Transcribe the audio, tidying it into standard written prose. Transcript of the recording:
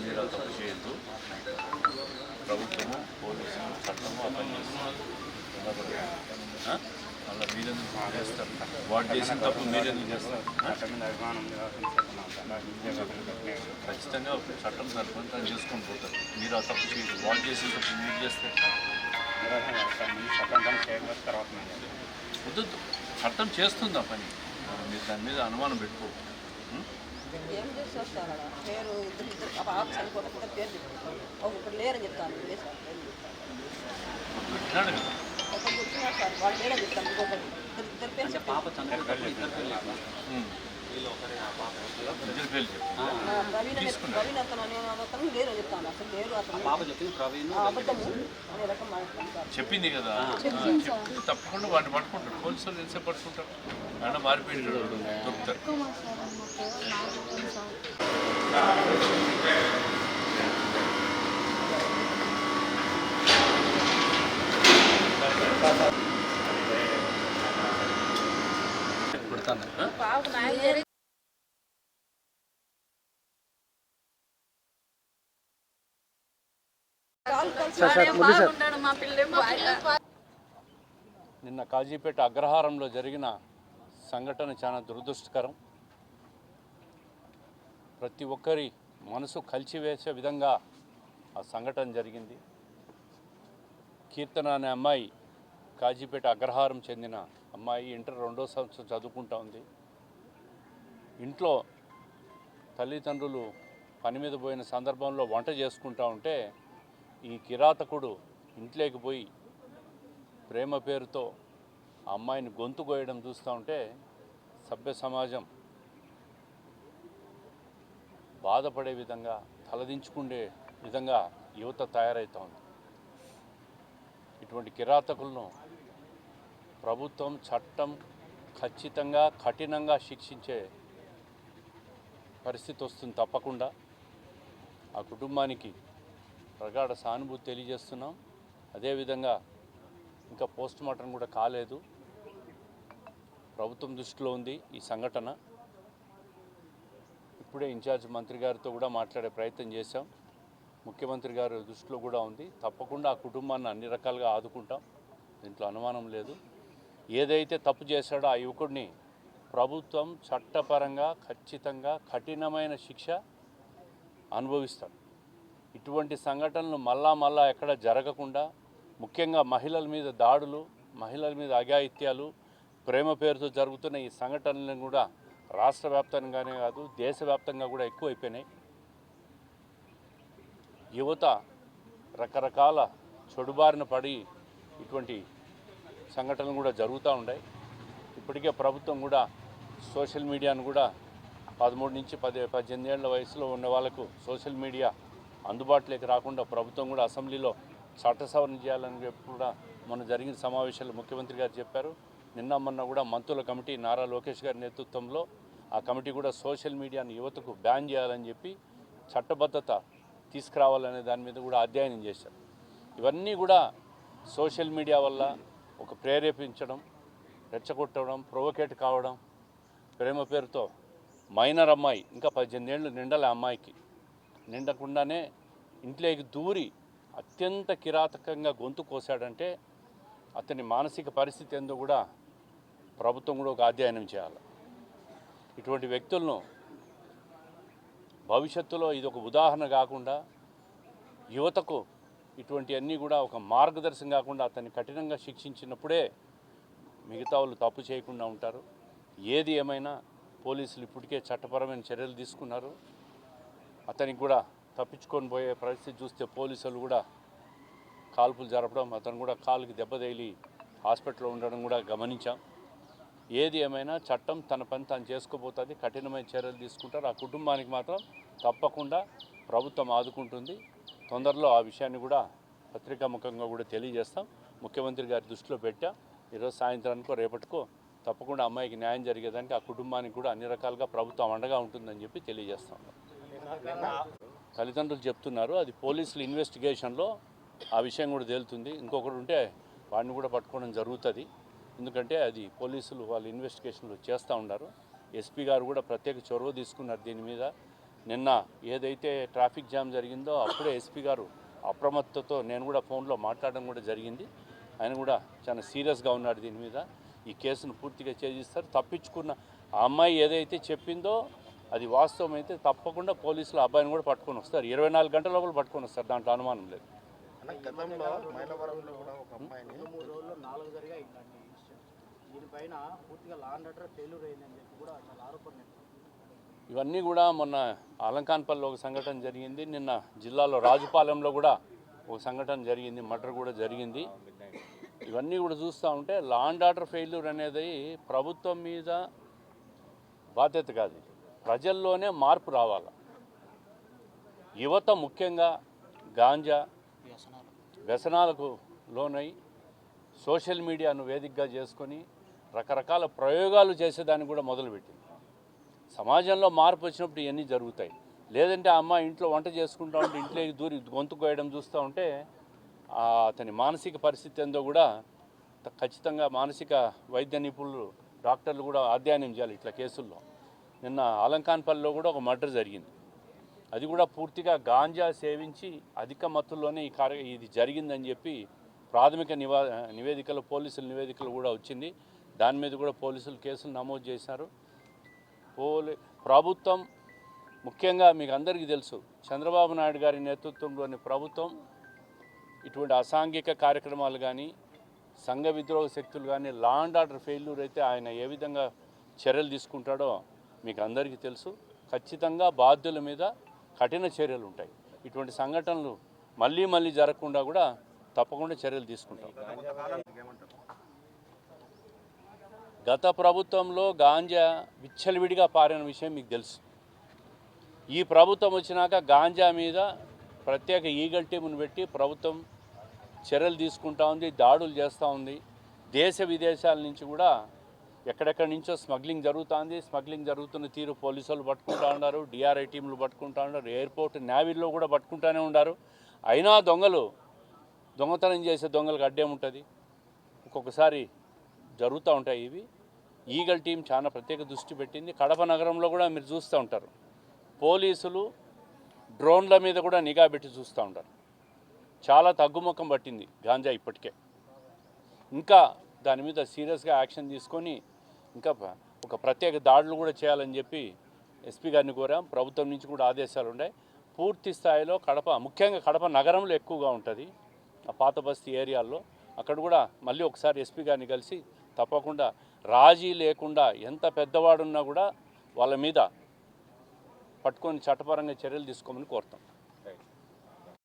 మీరు తప్పు చేయొద్దు. ప్రభుత్వము, పోలీసులు, చట్టము ఆ పని చేస్తున్నారు. మళ్ళీ మీరెందుకు చేస్తారు? వాడు చేసిన తప్పు మీరెందుకు చేస్తారు? ఖచ్చితంగా చట్టం సరిపోతే తను చేసుకొని పోతారు. మీరు ఆ తప్పు చేయదు. వాడు చేసిన తప్పు మీరు చేస్తే వద్దు. చట్టం చేస్తుంది ఆ పని. మీరు దాని మీద అనుమానం పెట్టుకో. ఏం చేస్తారు సార్? పేరు ఇద్దరు చనిపోతే పేరు చెప్తాను. ఒకటి లేరని చెప్తాను. పెట్టినాడు కదా ఒకటి వచ్చినా సార్ వాళ్ళు లేరని చెప్తాను. ఇంకొకటి ఇద్దరు పేరు చెప్పాను. ఇద్దరు పేర్లు ప్రవీణ్ అతను అతను లేరు చెప్తాను. అసలు లేరు అతను అబద్ధము అనే రకం మాట్లాడతారు. చెప్పింది కదా. తప్పకుండా వాడిని పట్టుకుంటారు. పోలీసులు ఎంతసేపు పట్టుకుంటారు? ఆయన మారిపోయి దొరుకుతారు. నిన్న కాజీపేట అగ్రహారంలో జరిగిన సంఘటన చాలా దురదృష్టకరం. ప్రతి ఒక్కరి మనసు కలిచివేసే విధంగా ఆ సంఘటన జరిగింది. కీర్తన అనే అమ్మాయి, కాజీపేట అగ్రహారం చెందిన అమ్మాయి, ఇంటర్ 2వ సంవత్సరం చదువుకుంటా ఉంది. ఇంట్లో తల్లిదండ్రులు పని మీద పోయిన సందర్భంలో వంట చేసుకుంటా ఉంటే ఈ కిరాతకుడు ఇంట్లోకి పోయి ప్రేమ పేరుతో ఆ అమ్మాయిని గొంతు కోయడం చూస్తూ ఉంటే సభ్య సమాజం బాధపడే విధంగా, తలదించుకునే విధంగా యువత తయారవుతూ ఉంది. ఇటువంటి కిరాతకులను ప్రభుత్వం, చట్టం ఖచ్చితంగా కఠినంగా శిక్షించే పరిస్థితి వస్తుంది. తప్పకుండా ఆ కుటుంబానికి ప్రగాఢ సానుభూతి తెలియజేస్తున్నాం. అదేవిధంగా ఇంకా పోస్ట్ మార్టం కూడా కాలేదు. ప్రభుత్వం దృష్టిలో ఉంది ఈ సంఘటన. ఇప్పుడే ఇన్ఛార్జ్ మంత్రి గారితో కూడా మాట్లాడే ప్రయత్నం చేశాం. ముఖ్యమంత్రి గారి దృష్టిలో కూడా ఉంది. తప్పకుండా ఆ కుటుంబాన్ని అన్ని రకాలుగా ఆదుకుంటాం. దీంట్లో అనుమానం లేదు. ఏదైతే తప్పు చేశాడో ఆ యువకుడిని ప్రభుత్వం చట్టపరంగా ఖచ్చితంగా కఠినమైన శిక్ష అనుభవిస్తాడు. ఇటువంటి సంఘటనలు మళ్ళా ఎక్కడ జరగకుండా, ముఖ్యంగా మహిళల మీద దాడులు, మహిళల మీద అఘాయిత్యాలు, ప్రేమ పేరుతో జరుగుతున్న ఈ సంఘటనలను కూడా రాష్ట్ర వ్యాప్తంగానే కాదు దేశవ్యాప్తంగా కూడా ఎక్కువైపోయినాయి. యువత రకరకాల చెడుబారిన పడి ఇటువంటి సంఘటనలు కూడా జరుగుతూ ఉన్నాయి. ఇప్పటికే ప్రభుత్వం కూడా సోషల్ మీడియాను కూడా 13 నుంచి 18 ఏళ్ల వయసులో ఉన్న వాళ్ళకు సోషల్ మీడియా అందుబాటులోకి రాకుండా ప్రభుత్వం కూడా అసెంబ్లీలో చట్ట సవరణ చేయాలని చెప్పి కూడా మొన్న జరిగిన సమావేశాల్లో ముఖ్యమంత్రి గారు చెప్పారు. నిన్న మొన్న కూడా మంత్రుల కమిటీ నారా లోకేష్ గారి నేతృత్వంలో ఆ కమిటీ కూడా సోషల్ మీడియాను యువతకు బ్యాన్ చేయాలని చెప్పి చట్టబద్ధత తీసుకురావాలనే దాని మీద కూడా అధ్యయనం చేశారు. ఇవన్నీ కూడా సోషల్ మీడియా వల్ల ఒక ప్రేరేపించడం, రెచ్చగొట్టడం, ప్రొవోకేట్ కావడం, ప్రేమ పేరుతో మైనర్ అమ్మాయి, ఇంకా 18 ఏళ్ళు నిండలే అమ్మాయికి, నిండకుండానే ఇంట్లోకి దూరి అత్యంత కిరాతకంగా గొంతు కోసాడంటే అతని మానసిక పరిస్థితి ఏందో కూడా ప్రభుత్వం కూడా ఒక అధ్యయనం చేయాలి. ఇటువంటి వ్యక్తులను భవిష్యత్తులో ఇది ఒక ఉదాహరణ కాకుండా యువతకు ఇటువంటివన్నీ కూడా ఒక మార్గదర్శనం కాకుండా అతన్ని కఠినంగా శిక్షించినప్పుడే మిగతా వాళ్ళు తప్పు చేయకుండా ఉంటారు. ఏది ఏమైనా పోలీసులు ఇప్పటికే చట్టపరమైన చర్యలు తీసుకున్నారు. అతనికి కూడా తప్పించుకొని పోయే పరిస్థితి చూస్తే పోలీసులు కూడా కాల్పులు జరపడం, అతను కూడా కాలుకి దెబ్బ తగిలి హాస్పిటల్లో ఉండడం కూడా గమనించాం. ఏది ఏమైనా చట్టం తన పని తాను చేసుకోబోతుంది. కఠినమైన చర్యలు తీసుకుంటారు. ఆ కుటుంబానికి మాత్రం తప్పకుండా ప్రభుత్వం ఆదుకుంటుంది. తొందరలో ఆ విషయాన్ని కూడా పత్రికాముఖంగా కూడా తెలియజేస్తాం. ముఖ్యమంత్రి గారి దృష్టిలో పెట్టాం. ఈరోజు సాయంత్రానికో రేపటికో తప్పకుండా అమ్మాయికి న్యాయం జరిగేదానికి ఆ కుటుంబానికి కూడా అన్ని రకాలుగా ప్రభుత్వం అండగా ఉంటుందని చెప్పి తెలియజేస్తాం. తల్లిదండ్రులు చెప్తున్నారు, అది పోలీసుల ఇన్వెస్టిగేషన్లో ఆ విషయం కూడా తేలుతుంది. ఇంకొకరు ఉంటే వాడిని కూడా పట్టుకోవడం జరుగుతుంది. ఎందుకంటే అది పోలీసులు వాళ్ళు ఇన్వెస్టిగేషన్లు చేస్తూ ఉన్నారు. ఎస్పీ గారు కూడా ప్రత్యేక చొరవ తీసుకున్నారు దీని మీద. నిన్న ఏదైతే ట్రాఫిక్ జామ్ జరిగిందో అప్పుడే ఎస్పీ గారు అప్రమత్తతో నేను కూడా ఫోన్లో మాట్లాడడం కూడా జరిగింది. ఆయన కూడా చాలా సీరియస్గా ఉన్నాడు దీని మీద. ఈ కేసును పూర్తిగా ఛేదిస్తారు. తప్పించుకున్న ఆ అమ్మాయి ఏదైతే చెప్పిందో అది వాస్తవం అయితే తప్పకుండా పోలీసులు అబ్బాయిని కూడా పట్టుకొని వస్తారు. 24 గంటల లోపల పట్టుకొని వస్తారు, దాంట్లో అనుమానం లేదు. గతంలో మైలవరంలో కూడా ఒక అమ్మాయిని 3 రోజుల్లో 4 జరిగాయి ఇలాంటి ఇన్సిడెంట్స్. దీనిపైన పూర్తిగా లా అండ్ ఆర్డర్ ఫెయిల్యూర్ అయిందని చెప్పి కూడా చాలా ఆరోపణలు. ఇవన్నీ కూడా మొన్న అలంకాన్పల్లిలో ఒక సంఘటన జరిగింది. నిన్న జిల్లాలో రాజుపాలెంలో కూడా ఒక సంఘటన జరిగింది, మర్డర్ కూడా జరిగింది. ఇవన్నీ కూడా చూస్తూ ఉంటే లా అండ్ ఆర్డర్ ఫెయిల్యూర్ అనేది ప్రభుత్వం మీద బాధ్యత కాదు, ప్రజల్లోనే మార్పు రావాలి. యువత ముఖ్యంగా గాంజా వ్యసనాలకు లోనై సోషల్ మీడియాను వేదికగా చేసుకొని రకరకాల ప్రయోగాలు చేసేదాన్ని కూడా మొదలుపెట్టింది. సమాజంలో మార్పు వచ్చినప్పుడు ఇవన్నీ జరుగుతాయి. లేదంటే ఆ అమ్మాయి ఇంట్లో వంట చేసుకుంటూ ఉంటే ఇంట్లోకి దూరి గొంతు కోయడం చూస్తూ ఉంటే అతని మానసిక పరిస్థితి ఏందో కూడా ఖచ్చితంగా మానసిక వైద్య నిపుణులు డాక్టర్లు కూడా అధ్యయనం చేయాలి ఇట్లా కేసుల్లో. నిన్న అలంకాన్పల్లిలో కూడా ఒక మర్డర్ జరిగింది. అది కూడా పూర్తిగా గాంజా సేవించి అధిక మత్తుల్లోనే ఇది జరిగిందని చెప్పి ప్రాథమిక నివేదికలు, పోలీసుల నివేదికలు కూడా వచ్చింది. దాని మీద కూడా పోలీసులు కేసులు నమోదు చేశారు. ప్రభుత్వం ముఖ్యంగా మీకు అందరికీ తెలుసు, చంద్రబాబు నాయుడు గారి నేతృత్వంలోని ప్రభుత్వం ఇటువంటి అసాంఘిక కార్యక్రమాలు కానీ సంఘ విద్రోహ శక్తులు కానీ లా అండ్ ఆర్డర్ ఫెయిల్యూర్ అయితే ఆయన ఏ విధంగా చర్యలు తీసుకుంటాడో మీకు అందరికీ తెలుసు. ఖచ్చితంగా బాధ్యుల మీద కఠిన చర్యలు ఉంటాయి. ఇటువంటి సంఘటనలు మళ్ళీ మళ్ళీ జరగకుండా కూడా తప్పకుండా చర్యలు తీసుకుంటాం. గత ప్రభుత్వంలో గాంజా విచ్చలవిడిగా పారిన విషయం మీకు తెలుసు. ఈ ప్రభుత్వం వచ్చినాక గాంజా మీద ప్రత్యేక ఈగల్ టీమును పెట్టి ప్రభుత్వం చర్యలు తీసుకుంటా ఉంది, దాడులు చేస్తూ ఉంది. దేశ విదేశాల నుంచి కూడా ఎక్కడెక్కడి నుంచో స్మగ్లింగ్ జరుగుతుంది. స్మగ్లింగ్ జరుగుతున్న తీరు పోలీసులు పట్టుకుంటూ ఉన్నారు, డిఆర్ఐ టీంలు పట్టుకుంటూ ఉన్నారు, ఎయిర్పోర్ట్ నేవీల్లో కూడా పట్టుకుంటూనే ఉన్నారు. అయినా దొంగతనం చేసే దొంగలకు అడ్డేముంటుంది, ఒక్కొక్కసారి జరుగుతూ ఉంటాయి ఇవి. ఈగల్ టీం చాలా ప్రత్యేక దృష్టి పెట్టింది. కడప నగరంలో కూడా మీరు చూస్తూ ఉంటారు, పోలీసులు డ్రోన్ల మీద కూడా నిఘా పెట్టి చూస్తూ ఉంటారు. చాలా తగ్గుముఖం పట్టింది గాంజా ఇప్పటికే. ఇంకా దాని మీద సీరియస్గా యాక్షన్ తీసుకొని ఇంకా ఒక ప్రత్యేక దాడులు కూడా చేయాలని చెప్పి ఎస్పీ గారిని కోరాం. ప్రభుత్వం నుంచి కూడా ఆదేశాలు ఉన్నాయి. పూర్తి స్థాయిలో ముఖ్యంగా కడప నగరంలో ఎక్కువగా ఉంటుంది, ఆ పాత బస్తీ ఏరియాల్లో. అక్కడ కూడా మళ్ళీ ఒకసారి ఎస్పీ గారిని కలిసి తప్పకుండా రాజీ లేకుండా ఎంత పెద్దవాడున్నా కూడా వాళ్ళ మీద పట్టుకొని చట్టపరంగా చర్యలు తీసుకోమని కోరుతాం.